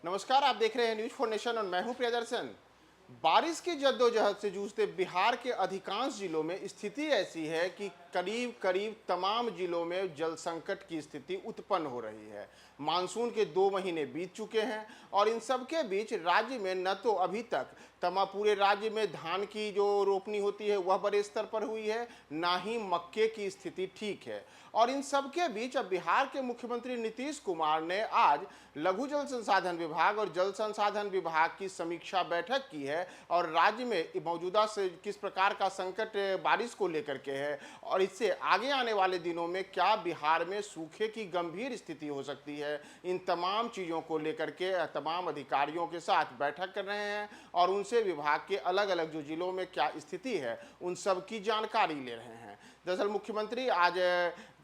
नमस्कार, आप देख रहे हैं न्यूज फॉर नेशन और मैं हूं प्रियदर्शन। बारिश की जद्दोजहद से जूझते बिहार के अधिकांश जिलों में स्थिति ऐसी है कि करीब करीब तमाम जिलों में जल संकट की स्थिति उत्पन्न हो रही है। मानसून के 2 महीने बीत चुके हैं और इन सब के बीच राज्य में न तो अभी तक पूरे राज्य में धान की जो रोपनी होती है वह बड़े स्तर पर हुई है, ना ही मक्के की स्थिति ठीक है। और इन सब के बीच अब बिहार के मुख्यमंत्री नीतीश कुमार ने आज लघु जल संसाधन विभाग और जल संसाधन विभाग की समीक्षा बैठक की है और राज्य में मौजूदा से किस प्रकार का संकट बारिश को लेकर के है और इससे आगे आने वाले दिनों में क्या बिहार में सूखे की गंभीर स्थिति हो सकती है, इन तमाम चीज़ों को लेकर के तमाम अधिकारियों के साथ बैठक कर रहे हैं और उनसे विभाग के अलग अलग जो जिलों में क्या स्थिति है उन सब की जानकारी ले रहे हैं। दरअसल मुख्यमंत्री आज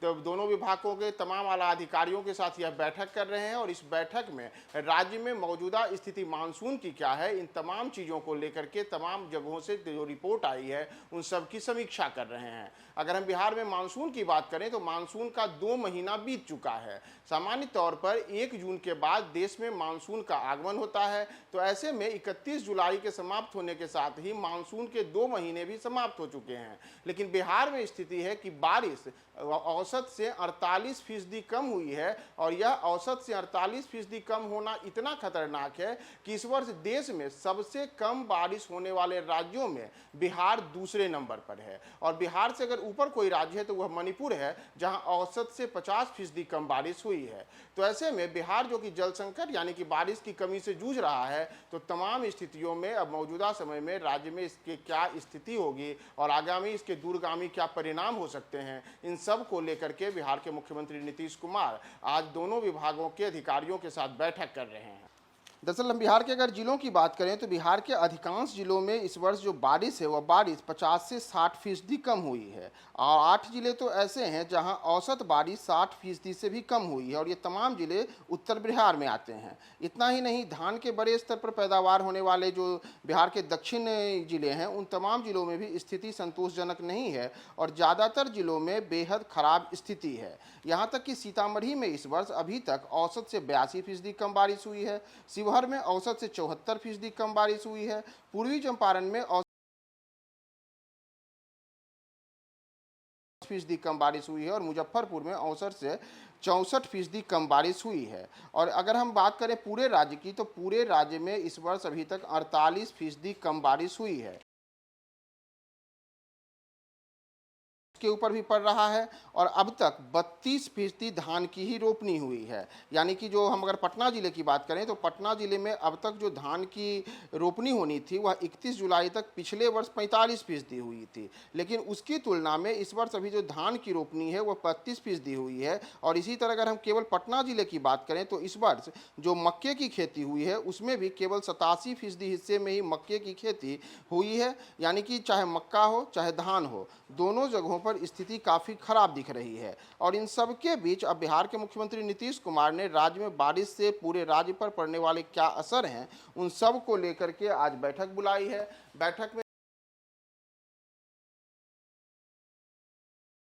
दोनों विभागों के तमाम आला अधिकारियों के साथ यह बैठक कर रहे हैं और इस बैठक में राज्य में मौजूदा स्थिति मानसून की क्या है, इन तमाम चीज़ों को लेकर के तमाम जगहों से जो रिपोर्ट आई है उन सब की समीक्षा कर रहे हैं। अगर हम बिहार में मानसून की बात करें तो मानसून का 2 महीना बीत चुका है। सामान्य तौर पर 1 जून के बाद देश में मानसून का आगमन होता है, तो ऐसे में 31 जुलाई के समाप्त होने के साथ ही मानसून के 2 महीने भी समाप्त हो चुके हैं। लेकिन बिहार में स्थिति है कि बारिश औसत से 48% कम हुई है और यह औसत से 48% कम होना इतना खतरनाक है कि इस वर्ष देश में सबसे कम बारिश होने वाले राज्यों में बिहार दूसरे नंबर पर है। और बिहार से अगर ऊपर कोई राज्य है तो वह मणिपुर है, जहां औसत से 50% कम बारिश हुई है। तो ऐसे में बिहार जो कि जल संकट यानी कि बारिश की कमी से जूझ रहा है, तो तमाम स्थितियों में अब मौजूदा समय में राज्य में इसकी क्या स्थिति होगी और आगामी इसके दूरगामी क्या परिणाम हो सकते हैं, इन सब को लेकर के बिहार के मुख्यमंत्री नीतीश कुमार आज दोनों विभागों के अधिकारियों के साथ बैठक कर रहे हैं। दरअसल हम बिहार के अगर जिलों की बात करें तो बिहार के अधिकांश जिलों में इस वर्ष जो बारिश है वह बारिश 50 से 60% कम हुई है और 8 जिले तो ऐसे हैं जहां औसत बारिश 60% से भी कम हुई है और ये तमाम जिले उत्तर बिहार में आते हैं। इतना ही नहीं, धान के बड़े स्तर पर पैदावार होने वाले जो बिहार के दक्षिण जिले हैं उन तमाम जिलों में भी स्थिति संतोषजनक नहीं है और ज़्यादातर जिलों में बेहद खराब स्थिति है। यहाँ तक कि सीतामढ़ी में इस वर्ष अभी तक औसत से 82% कम बारिश हुई है, शिवहर में औसत से 74% कम बारिश हुई है, पूर्वी चंपारण में औसत फीसदी कम बारिश हुई है और मुजफ्फरपुर में औसत से 64% कम बारिश हुई है। और अगर हम बात करें पूरे राज्य की तो पूरे राज्य में इस वर्ष अभी तक 48% कम बारिश हुई है के ऊपर भी पड़ रहा है और अब तक 32% धान की ही रोपनी हुई है। यानी कि जो हम अगर पटना जिले की बात करें तो पटना जिले में अब तक जो धान की रोपनी होनी थी वह 31 जुलाई तक पिछले वर्ष 45% हुई थी, लेकिन उसकी तुलना में इस वर्ष अभी जो धान की रोपनी है वह 35% हुई है। और इसी तरह अगर हम केवल पटना जिले की बात करें तो इस वर्ष जो मक्के की खेती हुई है उसमें भी केवल 87% हिस्से में ही मक्के की खेती हुई है। यानी कि चाहे मक्का हो चाहे धान हो, दोनों जगहों पर स्थिति काफ़ी खराब दिख रही है। और इन सब के बीच अब बिहार के मुख्यमंत्री नीतीश कुमार ने राज्य में बारिश से पूरे राज्य पर पड़ने वाले क्या असर हैं उन सब को लेकर के आज बैठक बुलाई है। बैठक में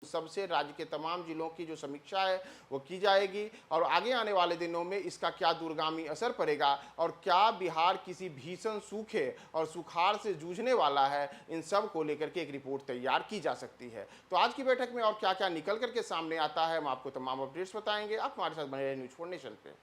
सबसे राज्य के तमाम जिलों की जो समीक्षा है वो की जाएगी और आगे आने वाले दिनों में इसका क्या दूरगामी असर पड़ेगा और क्या बिहार किसी भीषण सूखे और सुखाड़ से जूझने वाला है, इन सब को लेकर के एक रिपोर्ट तैयार की जा सकती है। तो आज की बैठक में और क्या क्या निकल करके सामने आता है हम आपको तमाम अपडेट्स बताएंगे। आप हमारे साथ बने रहे न्यूज फॉर नेशन पे।